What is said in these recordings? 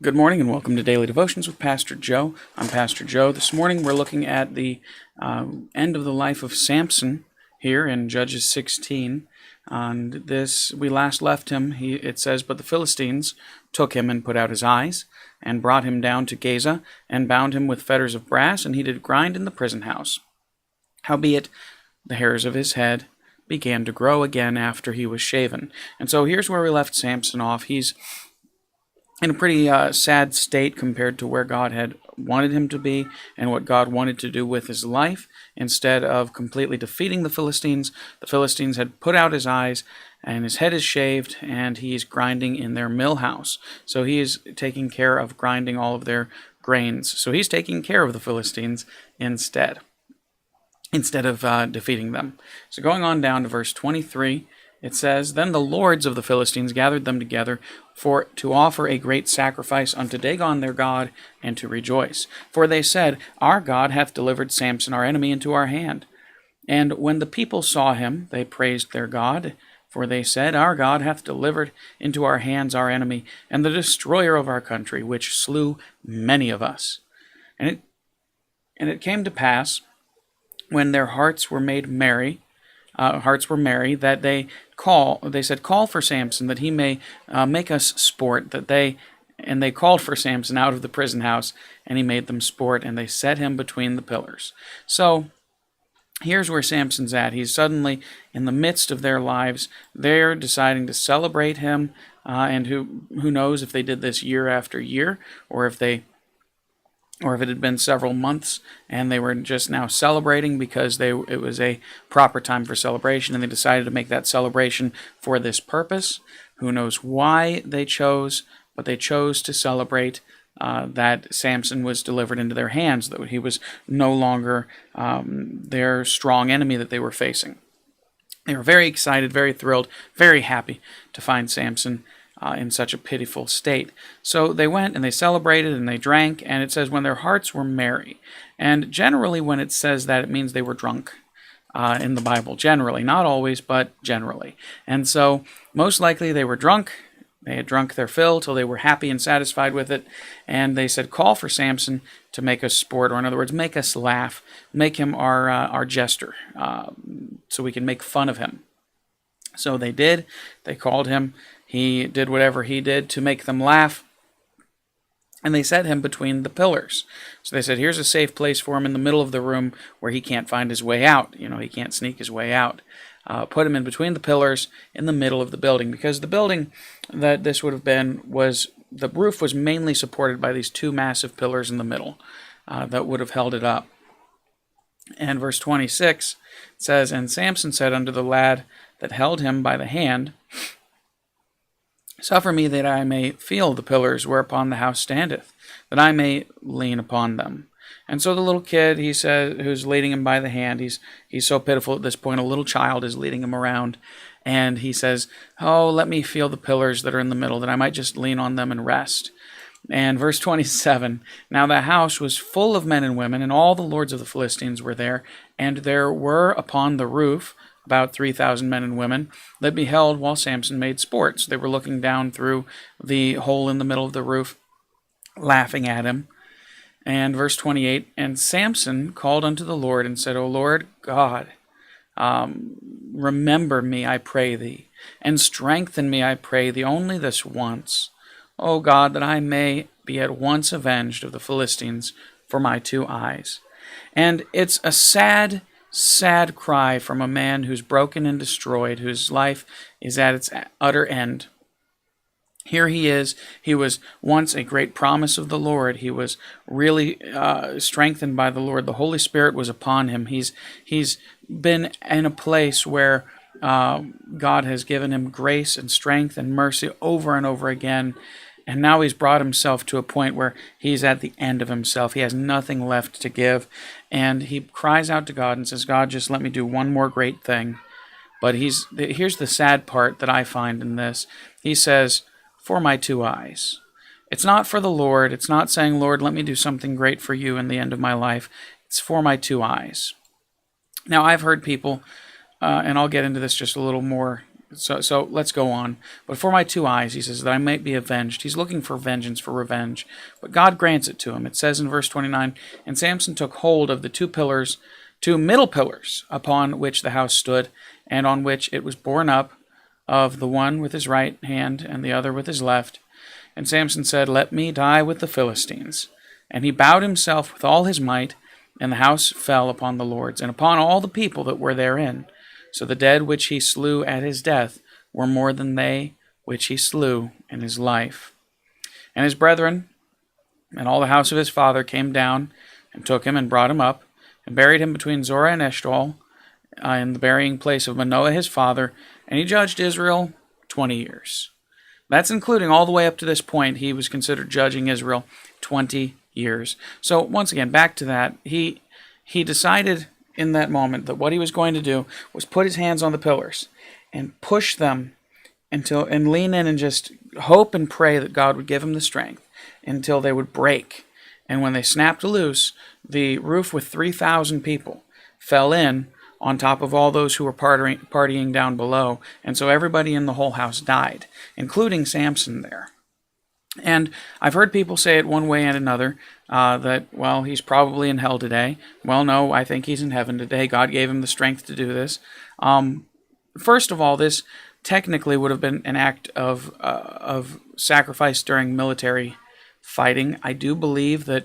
Good morning and welcome to Daily Devotions with Pastor Joe. I'm Pastor Joe. This morning we're looking at the end of the life of Samson here in Judges 16. And this, we last left him, it says, "But the Philistines took him and put out his eyes, and brought him down to Gaza, and bound him with fetters of brass, and he did grind in the prison house. Howbeit the hairs of his head began to grow again after he was shaven." And so here's where we left Samson off. He's in a pretty sad state compared to where God had wanted him to be and what God wanted to do with his life. Instead of completely defeating the Philistines had put out his eyes, and his head is shaved, and he's grinding in their mill house. So he is taking care of grinding all of their grains. So he's taking care of the Philistines instead of defeating them. So going on down to verse 23, it says, "Then the lords of the Philistines gathered them together to offer a great sacrifice unto Dagon their god, and to rejoice. For they said, Our God hath delivered Samson our enemy into our hand. And when the people saw him, they praised their God. For they said, Our God hath delivered into our hands our enemy, and the destroyer of our country, which slew many of us. And it came to pass, when their hearts were merry, that they said, Call for Samson, that he may make us sport. And they called for Samson out of the prison house, and he made them sport, and they set him between the pillars." So here's where Samson's at. He's suddenly in the midst of their lives. They're deciding to celebrate him, and who knows if they did this year after year, or if it had been several months and they were just now celebrating because it was a proper time for celebration, and they decided to make that celebration for this purpose. Who knows why they chose, but they chose to celebrate that Samson was delivered into their hands, that he was no longer their strong enemy that they were facing. They were very excited, very thrilled, very happy to find Samson in such a pitiful state. So they went and they celebrated and they drank, and it says when their hearts were merry. And generally when it says that, it means they were drunk in the Bible. Generally, not always, but generally. And so most likely they were drunk. They had drunk their fill till they were happy and satisfied with it. And they said, Call for Samson to make us sport, or in other words, make us laugh, make him our jester, so we can make fun of him. So they did. They called him. He did whatever he did to make them laugh, and they set him between the pillars. So they said, here's a safe place for him in the middle of the room where he can't find his way out. He can't sneak his way out. Put him in between the pillars in the middle of the building, because the building that this would have been the roof was mainly supported by these two massive pillars in the middle that would have held it up. And verse 26 says, "And Samson said unto the lad that held him by the hand, Suffer me that I may feel the pillars whereupon the house standeth, that I may lean upon them." And so the little kid, he says, who's leading him by the hand, he's so pitiful at this point, a little child is leading him around, and he says, "Oh, let me feel the pillars that are in the middle, that I might just lean on them and rest." And verse 27, "Now the house was full of men and women, and all the lords of the Philistines were there, and there were upon the roof about 3,000 men and women that beheld while Samson made sport." So they were looking down through the hole in the middle of the roof, laughing at him. And verse 28, "And Samson called unto the Lord and said, O Lord God, remember me, I pray thee, and strengthen me, I pray thee, only this once, O God, that I may be at once avenged of the Philistines for my two eyes." And it's a sad cry from a man who's broken and destroyed, whose life is at its utter end. Here he is. He was once a great promise of the Lord. He was really strengthened by the Lord. The Holy Spirit was upon him. He's been in a place where God has given him grace and strength and mercy over and over again. And now he's brought himself to a point where he's at the end of himself. He has nothing left to give. And he cries out to God and says, God, just let me do one more great thing. But here's the sad part that I find in this. He says, for my two eyes. It's not for the Lord. It's not saying, Lord, let me do something great for you in the end of my life. It's for my two eyes. Now, I've heard people, and I'll get into this just a little more So let's go on. But for my 2 eyes, he says, that I might be avenged. He's looking for vengeance, for revenge. But God grants it to him. It says in verse 29, and Samson took hold of the 2 middle pillars upon which the house stood, and on which it was borne up, of the one with his right hand and the other with his left. And Samson said, let me die with the Philistines. And he bowed himself with all his might, and the house fell upon the lords, and upon all the people that were therein. So the dead which he slew at his death were more than they which he slew in his life. And his brethren and all the house of his father came down, and took him, and brought him up, and buried him between Zorah and Eshtaol, in the burying place of Manoah his father, and he judged Israel 20 years. That's including all the way up to this point. He was considered judging Israel 20 years. So once again, back to that, he decided in that moment that what he was going to do was put his hands on the pillars and push them and lean in and just hope and pray that God would give him the strength until they would break. And when they snapped loose, the roof with 3,000 people fell in on top of all those who were partying down below. And so everybody in the whole house died, including Samson there. And I've heard people say it one way and another, that, well, he's probably in hell today. Well, no, I think he's in heaven today. God gave him the strength to do this. First of all, this technically would have been an act of sacrifice during military fighting. I do believe that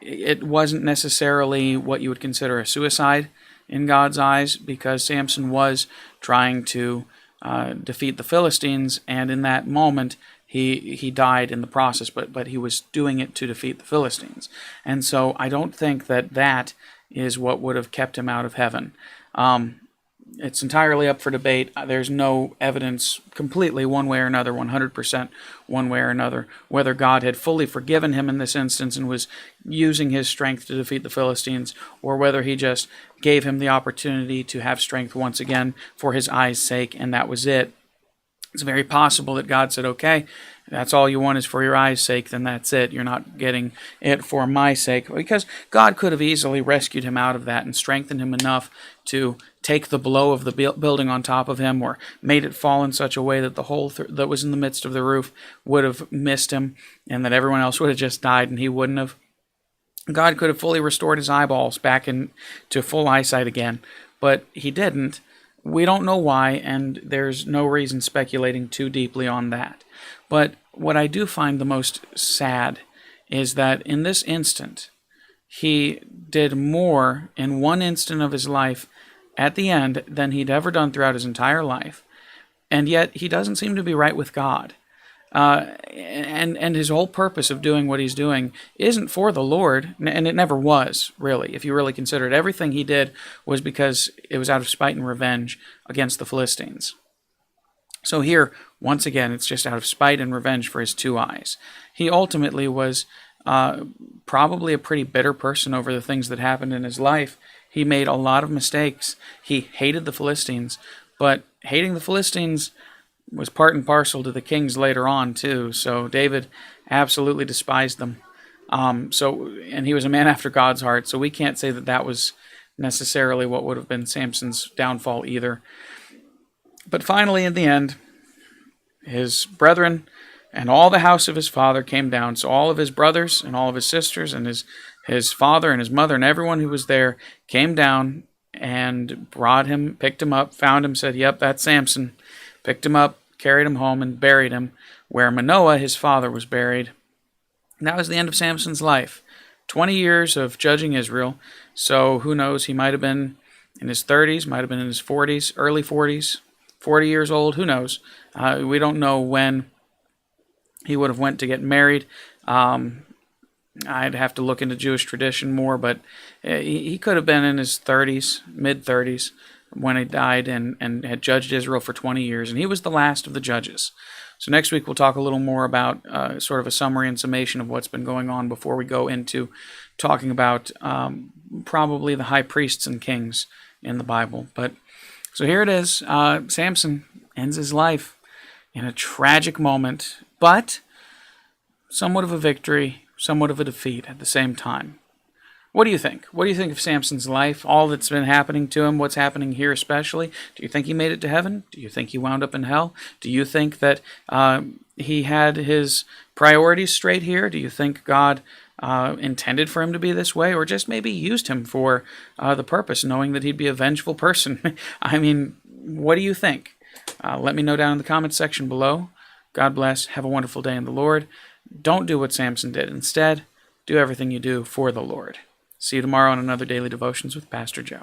it wasn't necessarily what you would consider a suicide in God's eyes, because Samson was trying to defeat the Philistines, and in that moment he died in the process, but he was doing it to defeat the Philistines. And so I don't think that is what would have kept him out of heaven. It's entirely up for debate. There's no evidence completely one way or another, 100% one way or another, whether God had fully forgiven him in this instance and was using his strength to defeat the Philistines, or whether he just gave him the opportunity to have strength once again for his eyes' sake, and that was it. It's very possible that God said, okay, that's all you want is for your eyes' sake, then that's it. You're not getting it for my sake. Because God could have easily rescued him out of that and strengthened him enough to take the blow of the building on top of him, or made it fall in such a way that the hole that was in the midst of the roof would have missed him, and that everyone else would have just died and he wouldn't have. God could have fully restored his eyeballs back into full eyesight again, but he didn't. We don't know why, and there's no reason speculating too deeply on that. But what I do find the most sad is that in this instant, he did more in one instant of his life at the end than he'd ever done throughout his entire life. And yet he doesn't seem to be right with God. And his whole purpose of doing what he's doing isn't for the Lord, and it never was, really. If you really consider it, everything he did was because it was out of spite and revenge against the Philistines. So here, once again, it's just out of spite and revenge for his 2 eyes. He ultimately was probably a pretty bitter person over the things that happened in his life. He made a lot of mistakes. He hated the Philistines, but hating the Philistines was part and parcel to the kings later on too. So David absolutely despised them. And he was a man after God's heart. So we can't say that was necessarily what would have been Samson's downfall either. But finally, in the end, his brethren and all the house of his father came down. So all of his brothers and all of his sisters and his father and his mother and everyone who was there came down and brought him, picked him up, found him, said, yep, that's Samson. Picked him up, carried him home, and buried him where Manoah, his father, was buried. And that was the end of Samson's life. 20 years of judging Israel. So who knows, he might have been in his 30s, might have been in his 40s, early 40s, 40 years old, who knows. We don't know when he would have went to get married. I'd have to look into Jewish tradition more, but he could have been in his 30s, mid-30s, when he died and had judged Israel for 20 years, and he was the last of the judges. So next week we'll talk a little more about sort of a summary and summation of what's been going on before we go into talking about probably the high priests and kings in the Bible. But so here it is. Samson ends his life in a tragic moment, but somewhat of a victory, somewhat of a defeat at the same time. What do you think? What do you think of Samson's life, all that's been happening to him, what's happening here especially? Do you think he made it to heaven? Do you think he wound up in hell? Do you think that he had his priorities straight here? Do you think God intended for him to be this way, or just maybe used him for the purpose, knowing that he'd be a vengeful person? I mean, what do you think? Let me know down in the comments section below. God bless. Have a wonderful day in the Lord. Don't do what Samson did. Instead, do everything you do for the Lord. See you tomorrow on another Daily Devotions with Pastor Joe.